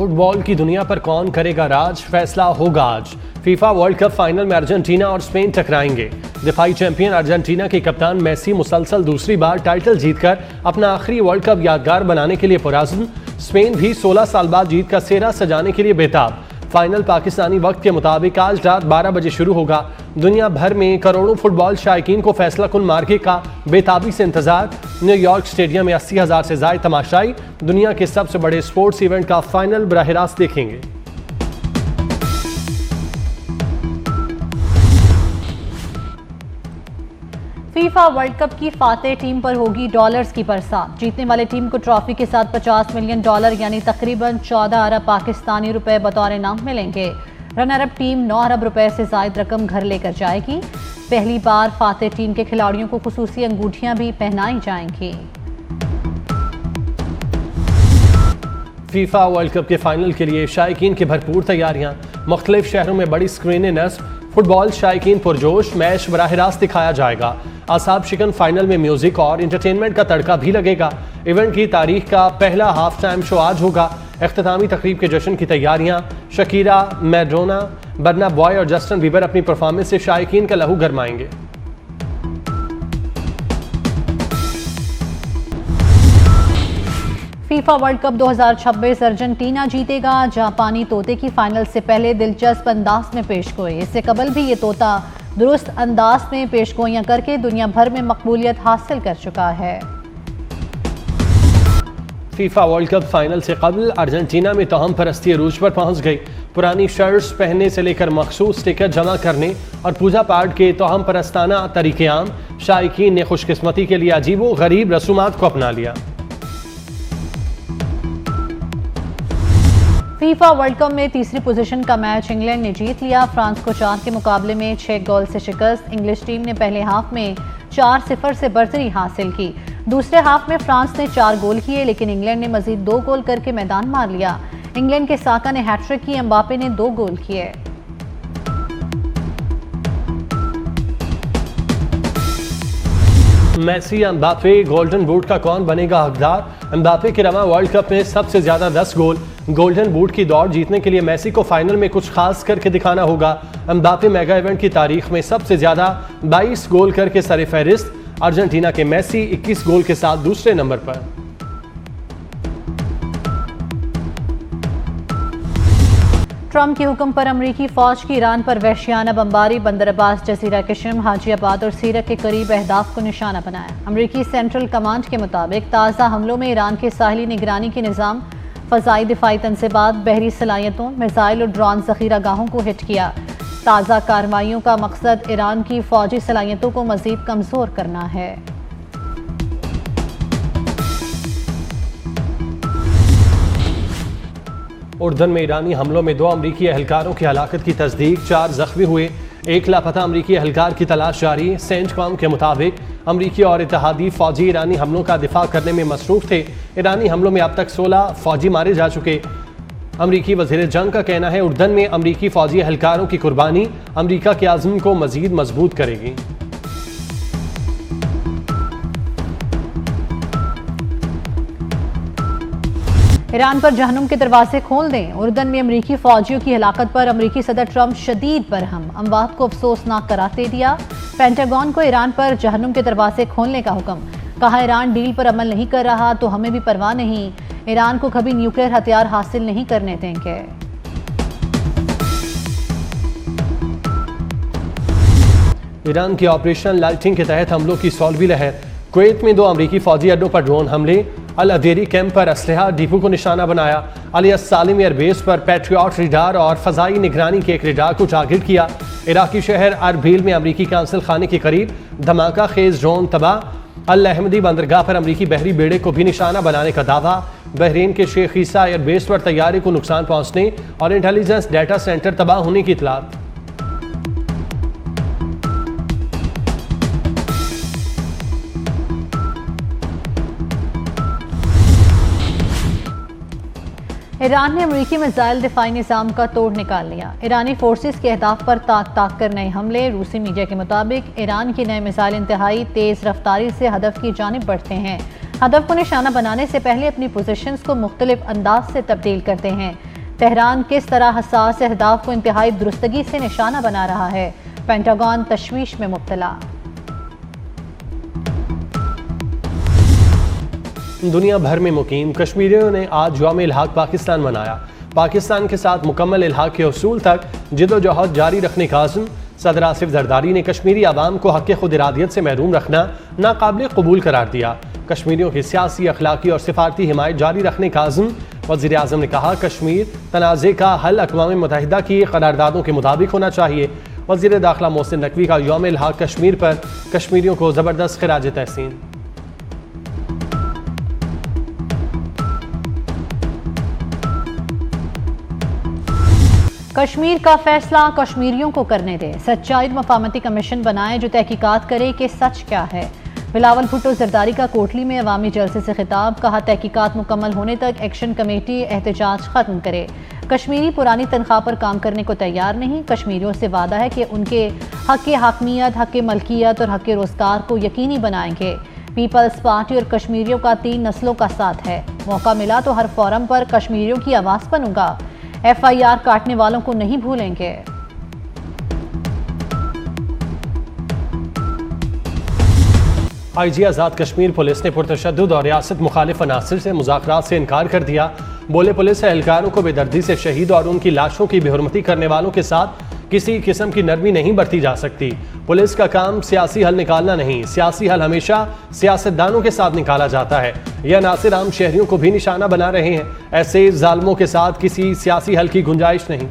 Football की दुनिया पर कौन करेगा राज, फैसला होगा आज। फीफा वर्ल्ड कप फाइनल में अर्जेंटीना और स्पेन टकराएंगे। दिफाई चैंपियन अर्जेंटीना के कप्तान मेसी मुसलसल दूसरी बार टाइटल जीतकर अपना आखिरी वर्ल्ड कप यादगार बनाने के लिए पुरअज़्म। स्पेन भी 16 साल बाद जीत का सेहरा सजाने के लिए बेताब। फाइनल पाकिस्तानी वक्त के मुताबिक आज रात 12 बजे शुरू होगा। दुनिया भर में करोड़ों फुटबॉल शायकीन को फैसला कुन मार्के का बेताबी से इंतजार। न्यूयॉर्क स्टेडियम में 80,000 से ज्यादा तमाशाई दुनिया के सबसे बड़े स्पोर्ट्स इवेंट का फाइनल बराह रास्त देखेंगे। फीफा वर्ल्ड कप की फातेह टीम पर होगी डॉलर्स की बरसात। जीतने वाले टीम को ट्रॉफी के साथ $50 मिलियन यानी तकरीबन 14 अरब पाकिस्तानी रुपए बतौर इनाम मिलेंगे। रनर अप टीम 9 अरब रुपए से ज्यादा रकम घर लेकर जाएगी। पहली बार फातेह टीम के खिलाड़ियों को खुसूसी अंगूठियां भी पहनाई जाएंगी। फीफा वर्ल्ड कप के फाइनल के लिए शायकीन की भरपूर तैयारियां। मुख्तलिफ शहरों में बड़ी स्क्रीनें नस्ब। फुटबॉल शायकीन पुरजोश। मैच बराह रास्त दिखाया जाएगा। आसाब शिकन फाइनल में म्यूजिक और इंटरटेनमेंट का तड़का भी लगेगा। इवेंट की तारीख का पहला हाफ टाइम शो आज होगा। इख्तितामी तकरीब के जश्न की तैयारियां। शकीरा, मैडोना, बर्ना बॉय और जस्टिन बीबर अपनी परफॉर्मेंस से शायकीन का लहू गरमाएंगे। फीफा वर्ल्ड कप 2026 अर्जेंटीना जीतेगा। जापानी तोते की फाइनल से पहले दिलचस्प अंदाज में पेशगोई। इससे कबल भी ये तोता दुरुस्त अंदाज में पेशगोइयां करके दुनिया भर में मकबूलियत हासिल कर चुका है। फीफा वर्ल्ड कप फाइनल से कबल अर्जेंटीना में तोहम परस्ती अरूज पर पहुंच गई। पुरानी शर्ट्स पहनने से लेकर मखसूस टिकट जमा करने और पूजा पाठ के तोहम परस्ताना तरीके आम। शायकीन ने खुशकिस्मती के लिए अजीबो गरीब रसूमात को अपना लिया। फीफा वर्ल्ड कप में तीसरी पोजीशन का मैच इंग्लैंड ने जीत लिया। फ्रांस को 4 के मुकाबले में 6 गोल से शिकस्त। इंग्लिश टीम ने पहले हाफ में 4-0 से बर्तरी हासिल की। दूसरे हाफ में फ्रांस ने 4 गोल किए, लेकिन इंग्लैंड ने मजीद 2 गोल करके मैदान मार लिया। इंग्लैंड के साका ने हैट्रिक की, एम्बापे ने 2 गोल किए। मेसी एम्बापे गोल्डन बूट का कौन बनेगा हकदार। एम्बापे के रवा वर्ल्ड कप में सबसे ज्यादा 10 गोल। गोल्डन बूट की दौड़ जीतने के लिए मेसी को फाइनल में कुछ खास करके दिखाना होगा। एम्बापे मेगा इवेंट की तारीख में सबसे ज्यादा 22 गोल करके सरे फहरिस्त। अर्जेंटीना के मेसी 21 गोल के साथ दूसरे नंबर पर। ट्रंप के हुक्म पर अमरीकी फौज की ईरान पर वहशियाना बमबारी। बंदर अब्बास, जजीरा किशम, हाजीआबाद और सीरत के करीब अहदाफ को निशाना बनाया। अमरीकी सेंट्रल कमांड के मुताबिक ताज़ा हमलों में ईरान के साहिली निगरानी के निज़ाम, फ़ज़ाई दिफाई तनसीबात, बहरी सलाहियतों, मिसाइल और ड्रोन ज़ख़ीरा गाहों को हिट किया। ताज़ा कार्रवाइयों का मकसद ईरान की फ़ौजी सलाहियतों को मज़ीद कमज़ोर करना है। उर्दन में ईरानी हमलों में 2 अमरीकी एहलकारों की हलाकत की तस्दीक। 4 जख्मी हुए। एक लापता अमरीकी एहलकार की तलाश जारी। सेंटकॉम के मुताबिक अमरीकी और इत्तेहादी फौजी ईरानी हमलों का दिफा करने में मसरूफ थे। ईरानी हमलों में अब तक 16 फौजी मारे जा चुके। अमरीकी वज़ीर जंग का कहना है उर्दन में अमरीकी फौजी एहलकारों की कुर्बानी अमरीका के आज़म को मज़ीद मजबूत करेगी। ईरान पर जहन्नुम के दरवाजे खोल दें। उर्दन में अमरीकी फौजियों की हलाकत पर अमरीकी सदर ट्रंप शदीद बरहम। अमवात को अफसोसनाक करार दे दिया। पेंटागन को ईरान पर जहन्नुम के दरवाजे खोलने का हुक्म। कहा ईरान डील पर अमल नहीं कर रहा तो हमें भी परवाह नहीं। ईरान को कभी न्यूक्लियर हथियार हासिल नहीं करने देंगे। ईरान की ऑपरेशन लाइटिंग के तहत हमलों की सौलवी लहर। कुवैत में 2 अमरीकी फौजी अड्डों पर ड्रोन हमले। अल अदेरी कैंप पर असलहा डिपो को निशाना बनाया। अली सालिम एयरबेस पर पैट्रियट रडार और फजाई निगरानी के एक रडार को टारगेट किया। इराकी शहर अरबील में अमरीकी कांसल खाने के करीब धमाका खेज ड्रोन तबाह। अल अहमदी बंदरगाह पर अमरीकी बहरी बेड़े को भी निशाना बनाने का दावा। बहरीन के शेख ईसा एयरबेस पर तैयारी को नुकसान पहुंचने और इंटेलिजेंस डाटा सेंटर तबाह होने की इतलात। ईरान ने अमरीकी मिसाइल दिफाई निज़ाम का तोड़ निकाल लिया। ईरानी फोर्सेस के अहदाफ पर ताक कर नए हमले। रूसी मीडिया के मुताबिक ईरान के नए मिसाइल इंतहाई तेज़ रफ्तारी से हदफ की जानिब बढ़ते हैं। हदफ को निशाना बनाने से पहले अपनी पोजीशंस को मुख्तलिफ अंदाज से तब्दील करते हैं। तेहरान किस तरह हसास अहदाफ को इंतहाई दुरुस्तगी से निशाना बना रहा है, पेंटागन तशवीश में मुब्तला। दुनिया भर में मुकीम कश्मीरियों ने आज यौम इल्हाक पाकिस्तान मनाया। पाकिस्तान के साथ मुकम्मल इल्हाक के उसूल तक जिद्दोजहद जारी रखने का आज़म सदर आसिफ जरदारी ने कश्मीरी आवाम को हक़ खुद इरादियत से महरूम रखना नाकाबिल कबूल करार दिया। कश्मीरियों की सियासी, अखलाकी और सिफारती हिमायत जारी रखने का आज़म वज़ीर आज़म ने कहा, कश्मीर तनाज़े का हल अक़वाम मुत्तहिदा की करारदादों के मुताबिक होना चाहिए। वज़ीर दाखिला मोहसिन नकवी का यौम इल्हाक कश्मीर पर कश्मीरियों को ज़बरदस्त खिराज तहसीन। कश्मीर का फैसला कश्मीरियों को करने दे, सच्चाई मफामती कमीशन बनाए जो तहकीकात करे कि सच क्या है। बिलावल भुट्टो जरदारी का कोटली में अवामी जलसे से खिताब, कहा तहकीकात मुकम्मल होने तक एक्शन कमेटी एहतजाज खत्म करे। कश्मीरी पुरानी तनख्वाह पर काम करने को तैयार नहीं, कश्मीरियों से वादा है कि उनके हक़ हाकमियत, हक़ मलकियत और हक़ रोज़गार को यकीनी बनाएंगे। पीपल्स पार्टी और कश्मीरियों का 3 नस्लों का साथ है, मौका मिला तो हर फोरम पर कश्मीरियों की आवाज़ बनूंगा। FIR काटने वालों को नहीं भूलेंगे। IG आज़ाद कश्मीर पुलिस ने पुरतशद्दुद और रियासत मुखालिफ अनासर से मुज़ाकरात से इनकार कर दिया। बोले, पुलिस एहलकारों को बेदर्दी से शहीद और उनकी लाशों की बेहुरमती करने वालों के साथ किसी किस्म की नरमी नहीं बरती जा सकती। पुलिस का काम सियासी हल निकालना नहीं, सियासी हल हमेशा सियासतदानों के साथ निकाला जाता है। यह नासिर आम शहरियों को भी निशाना बना रहे हैं। ऐसे जालिमों के साथ किसी सियासी हल की गुंजाइश नहीं।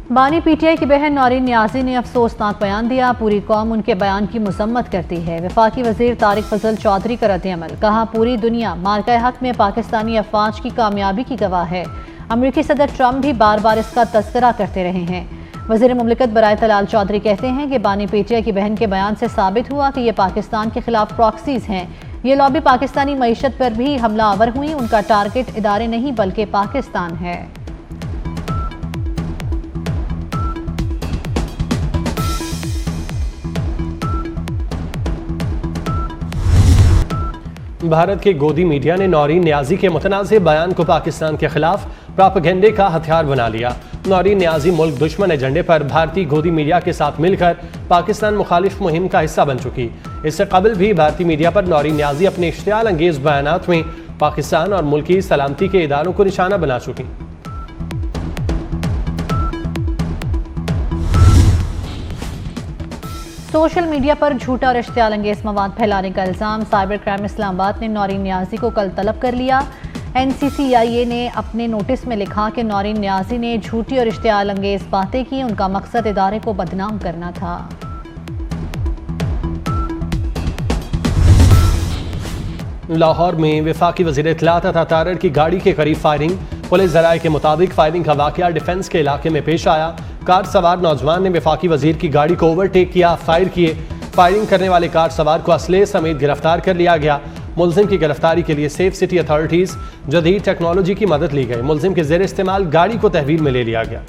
बानी PTI की बहन नौरीन नियाज़ी ने अफसोसनाक बयान दिया, पूरी कौम उनके बयान की मजम्मत करती है। वफाकी वज़ीर तारिक फजल चौधरी का रद्द-ए-अमल, कहा पूरी दुनिया मार्का हक में पाकिस्तानी अफवाज की कामयाबी की गवाह है। अमरीकी सदर ट्रंप भी बार बार इसका तज़किरा करते रहे हैं। वज़ीर मुमलिकत बराए तलाल चौधरी कहते हैं कि बानी PTI की बहन के बयान से साबित हुआ कि ये पाकिस्तान के खिलाफ प्रॉक्सीज हैं। ये लॉबी पाकिस्तानी मईशत पर भी हमला आवर हुई, उनका टारगेट इदारे नहीं बल्कि पाकिस्तान है। भारत के गोदी मीडिया ने नौरीन नियाज़ी के मुतनाज़े बयान को पाकिस्तान के खिलाफ प्रोपेगेंडे का हथियार बना लिया। नौरीन नियाज़ी मुल्क दुश्मन एजेंडे पर भारतीय गोदी मीडिया के साथ मिलकर पाकिस्तान मुखालिफ मुहिम का हिस्सा बन चुकी। इससे कबल भी भारतीय मीडिया पर नौरीन नियाज़ी अपने इश्तियाल अंगेज बयानात में पाकिस्तान और मुल्की सलामती के इदारों को निशाना बना चुकी। सोशल मीडिया पर झूठा और इश्तियाल अंगेज मवाद फैलाने का इल्ज़ाम, साइबर क्राइम इस्लामाबाद ने नौरीन नियाज़ी को कल तलब कर लिया। NCCIA ने अपने नोटिस में लिखा कि नौरीन नियाज़ी ने झूठी और इश्तियाल अंगेज बातें की, उनका मकसद इदारे को बदनाम करना था। लाहौर में वफाकी वज़ीर इत्तलात अता तारड़ की गाड़ी के करीब फायरिंग, पुलिस ज़राए के मुताबिक फायरिंग का वाक़या डिफेंस के इलाके में पेश आया। कार सवार नौजवान ने वफाकी वज़ीर की गाड़ी को ओवरटेक किया, फायर किए। फायरिंग करने वाले कार सवार को असले समेत गिरफ्तार कर लिया गया। मुलजिम की गिरफ्तारी के लिए सेफ सिटी अथॉरिटीज़ जदीद टेक्नोलॉजी की मदद ली गई। मुलजिम के ज़ेर इस्तेमाल गाड़ी को तहवील में ले लिया गया।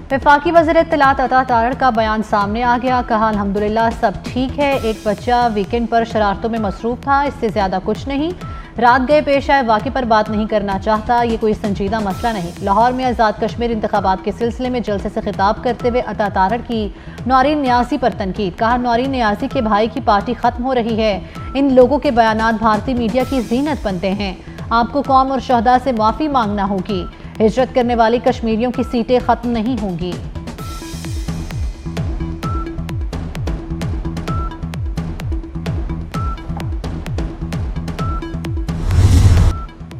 वफाकी वज़ीर इत्तलात अता तारड़ का बयान सामने आ गया, कहा अल्हम्दुलिल्लाह सब ठीक है, एक बच्चा वीकेंड पर शरारतों में मसरूफ था, इससे ज़्यादा कुछ नहीं। रात गए पेश आए वाक़े पर बात नहीं करना चाहता, ये कोई संजीदा मसला नहीं। लाहौर में आज़ाद कश्मीर इंतखाबात के सिलसिले में जलसे से खिताब करते हुए अता तारड़ की नौरीन नियाज़ी पर तनकीद, कहा नौरीन नियाज़ी के भाई की पार्टी ख़त्म हो रही है। इन लोगों के बयानात भारतीय मीडिया की जीनत बनते हैं। आपको कौम और शहदा से माफ़ी मांगना होगी। हिजरत करने वाली कश्मीरियों की सीटें ख़त्म नहीं होंगी।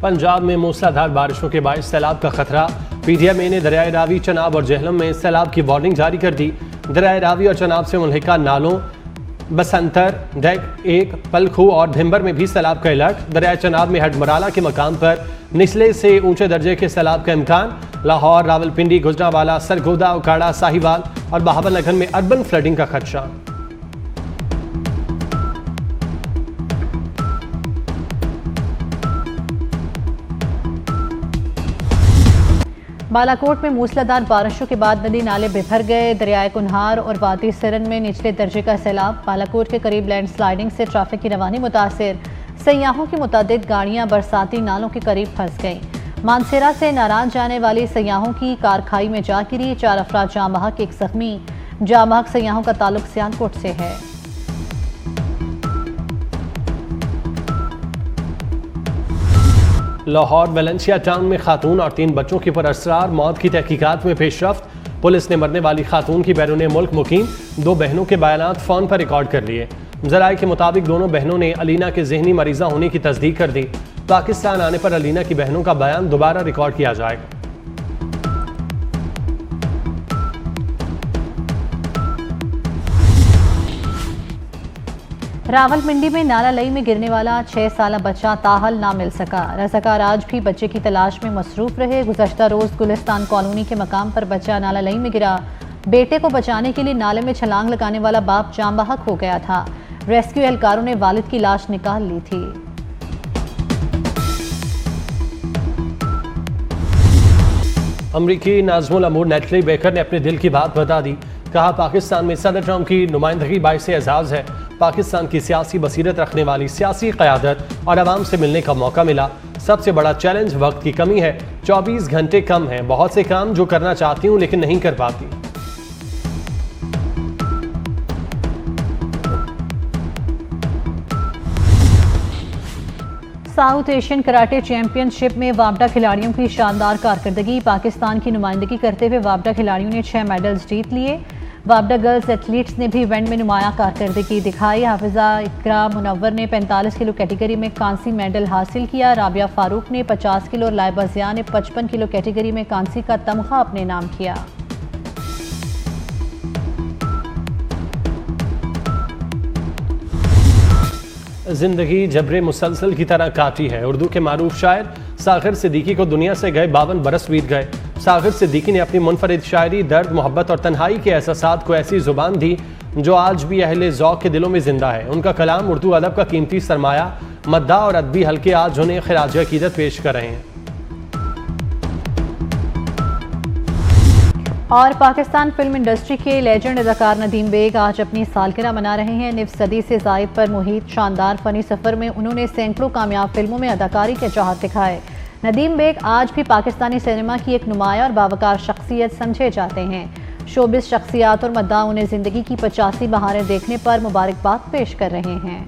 पंजाब में मूसलाधार बारिशों के बायस सैलाब का खतरा। PTMA ने दरियाए रावी, चनाब और जेहलम में सैलाब की वार्निंग जारी कर दी। दरियाए रावी और चनाब से मुल्हिका नालों बसंतर, डेक 1, पलखू और धिम्बर में भी सैलाब का अलर्ट। दरियाए चनाब में हडमराला के मकाम पर निचले से ऊंचे दर्जे के सैलाब का इम्कान। लाहौर, रावलपिंडी, गुजरांवाला, सरगोदा, उकाड़ा, साहिवाल और बहावलनगर में अर्बन फ्लडिंग का खदशा। बालाकोट में मूसलाधार बारिशों के बाद नदी नाले बिफर गए। दरियाए कुन्हार और वादी सिरन में निचले दर्जे का सैलाब। बालाकोट के करीब लैंडस्लाइडिंग से ट्रैफिक की रवानी मुतासिर। सयाहों की मुतअद्दिद गाड़ियां बरसाती नालों के करीब फंस गईं। मानसेरा से नारायण जाने वाली सयाहों की कार खाई में जा गिरी। 4 अफराद जाँ बहक, 1 जख्मी। जाँ बहक सयाहों का ताल्लुक सियालकोट से है। लाहौर वेलेंसिया टाउन में खातून और 3 बच्चों की पुरअसरार मौत की तहकीकात में पेशरफ्त। पुलिस ने मरने वाली खातून की बैरून मुल्क मुकीम 2 बहनों के बयानात फ़ोन पर रिकॉर्ड कर लिए। ज़राए के मुताबिक दोनों बहनों ने अलीना के जहनी मरीज़ा होने की तस्दीक कर दी। पाकिस्तान आने पर अलीना की बहनों का बयान दोबारा रिकॉर्ड किया जाएगा। रावलपिंडी में नाला लई में गिरने वाला 6 साला बच्चा ताहल ना मिल सका। रज़ाकार आज भी बच्चे की तलाश में मसरूफ रहे। गुज़श्ता रोज़ गुलिस्तान कॉलोनी के मकाम पर बच्चा नाला लई में गिरा। बेटे को बचाने के लिए नाले में छलांग लगाने वाला बाप जाँ बहक हो गया था। रेस्क्यू एहलकारों ने वालिद की लाश निकाल ली थी। अमरीकी नाज़मुल अमूर नेटली बेकर ने अपने दिल की बात बता दी। कहा, पाकिस्तान में सदर ट्रंप की नुमाइंदगी बाइस एजाज़ है। पाकिस्तान की सियासी बसीरत रखने वाली सियासी क़यादत और आवाम से मिलने का मौका मिला। सबसे बड़ा चैलेंज वक्त की कमी है। 24 घंटे कम हैं। बहुत से काम जो करना चाहती हूँ लेकिन नहीं कर पाती। साउथ एशियन कराटे चैंपियनशिप में वापडा खिलाड़ियों की शानदार कारकर्दगी। पाकिस्तान की नुमाइंदगी करते हुए वापडा खिलाड़ियों ने 6 मेडल्स जीत लिए। वापडा गर्ल्स एथलीट्स ने भी इवेंट में नुमाया कारकर्दगी दिखाई। हाफिजा इकरा मुनव्वर ने 45 किलो कैटेगरी में कांसी मेडल हासिल किया। राबिया फारूक ने 50 किलो और लाइबा ज़िया ने 55 किलो कैटेगरी में कांसी का तमगा अपने नाम किया। जिंदगी जबरे मुसलसल की तरह काटी है। उर्दू के मारूफ शायर साखिर सिद्दीकी को दुनिया से गए 52 बरस बीत गए। साखिर सिद्दीकी ने अपनी मुनफरिद शायरी, दर्द, मोहब्बत और तन्हाई के एहसासात को ऐसी जुबान दी जो आज भी अहले ज़ौक़ के दिलों में जिंदा है। उनका कलाम उर्दू अदब का कीमती सरमाया। मद्दा और अदबी हल्के आज उन्हें खिराज अकीदत पेश कर रहे हैं। और पाकिस्तान फिल्म इंडस्ट्री के लेजेंड अदाकार नदीम बेग आज अपनी सालगिरह मना रहे हैं। निफ सदी से जायद पर मुहित शानदार फनी सफ़र में उन्होंने सैकड़ों कामयाब फिल्मों में अदाकारी के चाहत दिखाए। नदीम बेग आज भी पाकिस्तानी सिनेमा की एक नुमाया और बावकार शख्सियत समझे जाते हैं। शोबिस शख्सियात और मद्दा उन्हें ज़िंदगी की 85 बहारें देखने पर मुबारकबाद पेश कर रहे हैं।